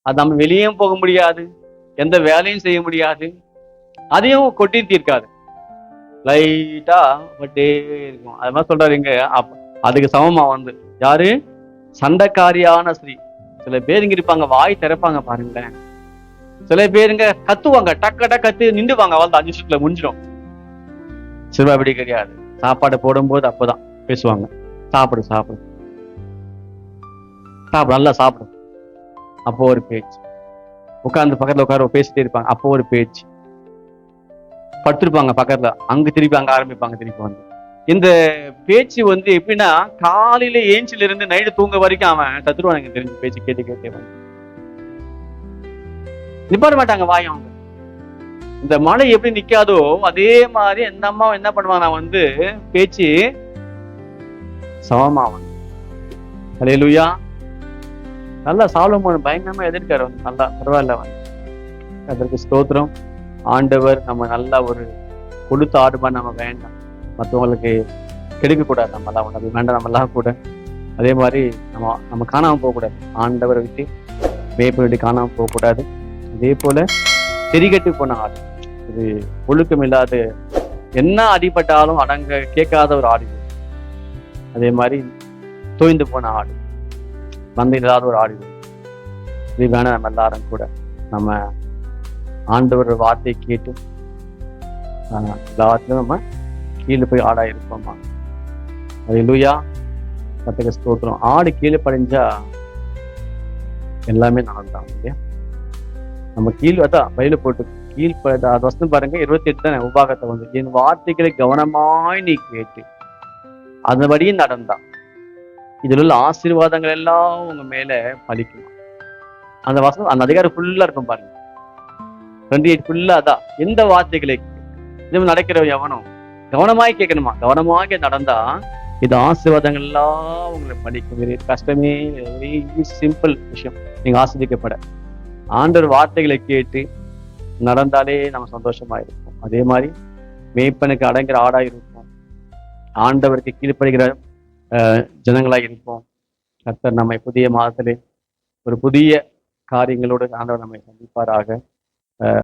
அது நம்ம வெளியும் போக முடியாது, எந்த வேலையும் செய்ய முடியாது, அதையும் கொட்டி தீர்க்காது, லைட்டா பட்டே இருக்கும். அது மாதிரி சொல்றாரு இங்க. அதுக்கு சமமா வந்து யாரு? சண்டைக்காரியான ஸ்திரீ. சில பேர் இங்க இருப்பாங்க, வாய் திறப்பாங்க பாருங்களேன். சில பேருங்க கத்துவாங்க, டக்க டக் கத்து நின்றுவாங்க, அவள் 5 நிமிஷத்துல முடிஞ்சிடும். சிறுவா அப்படி கிடையாது. சாப்பாடு போடும்போது அப்பதான் பேசுவாங்க. சாப்பிடு சாப்பிடு சாப்பிடு, நல்லா சாப்பிடு. அப்போ ஒரு பேச்சு. உட்கார்ந்து பக்கத்துல உட்கார பேசிட்டே இருப்பாங்க, அப்போ ஒரு பேச்சு. படுத்திருப்பாங்க பக்கத்துல, அங்க திருப்பி அங்க ஆரம்பிப்பாங்க திருப்பி வந்து. இந்த பேச்சு வந்து எப்படின்னா, காலையில ஏஞ்சில இருந்து நைட்டு தூங்க வரைக்கும் அவன் சத்துருவான். எனக்கு தெரிஞ்சு பேச்சு கேட்டு கேட்டே வந்து நிப்பாட மாட்டாங்க வாயம் அவங்க. இந்த மழை எப்படி நிக்காதோ அதே மாதிரி எந்த அம்மாவும் என்ன பண்ணுவாங்க, நான் வந்து பேச்சு சமமாவன். அல்லேலூயா. நல்லா சாலமோன் பயங்கரமா எதிர்க்காரு வந்து, நல்லா பரவாயில்ல வந்து. அதற்கு ஸ்தோத்திரம். ஆண்டவர் நம்ம நல்லா ஒரு கொடுத்த ஆடுமா நம்ம வேண்டாம், மற்றவங்களுக்கு கெடுக்க கூடாது, நம்ம எல்லாம் அது வேண்டாம், நம்ம எல்லாம் கூட அதே மாதிரி நம்ம காணாம போகக்கூடாது, ஆண்டவரை விட்டு மேய்ப்பை விட்டு காணாம போகக்கூடாது. அதே போல தெரிகட்டு போன ஆடு, இது ஒழுக்கம் இல்லாத, என்ன அடிபட்டாலும் அடங்க கேட்காத ஒரு ஆடு. அதே மாதிரி தோய்ந்து போன ஆடு, வந்து இல்லாத ஒரு ஆடு. இது வேணா நம்ம எல்லாரும் கூட நம்ம ஆண்டவர் வார்த்தையை கேட்டு எல்லாத்துலயும் நம்ம கீழே போய் ஆடா இருப்போமா. அல்லேலூயா. கர்த்தருக்கு ஸ்தோத்திரம். ஆடு கீழே படிஞ்சா எல்லாமே நடந்தான் இல்லையா? நம்ம அதான் வயல போட்டு அது வசனம் பாருங்க, 28 தானே உபாகத்தை வந்து, என் வார்த்தைகளை கவனமாய் நீ கேட்டு அதன்படியும் நடந்தான், இதுல உள்ள ஆசீர்வாதங்கள் எல்லாம் உங்க மேல பலிக்கும். அந்த வசனம் அந்த அதிகாரம் ஃபுல்லா இருக்கும் பாருங்க. 28 ஃபுல்லா அதான், எந்த வார்த்தைகளை நடக்கிற எவனும் கவனமாய் கேட்கணுமா, கவனமாக நடந்தா இது ஆசீர்வாதங்கள் எல்லாம் உங்களை பலிக்கும். கஷ்டமே, வெரி சிம்பிள் விஷயம். நீங்க ஆஸ்வதிக்கப்பட ஆண்டவர் வார்த்தைகளை கேட்டு நடந்தாலே நம்ம சந்தோஷமா இருப்போம். அதே மாதிரி மேய்ப்பனுக்கு அடங்குற ஆடா இருப்போம், ஆண்டவருக்கு கீழ்ப்படுகிற ஜனங்களாய் இருப்போம். கர்த்தர் நம்மை புதிய மாதத்திலே ஒரு புதிய காரியங்களோடு ஆண்டவர் நம்மை சந்திப்பாராக.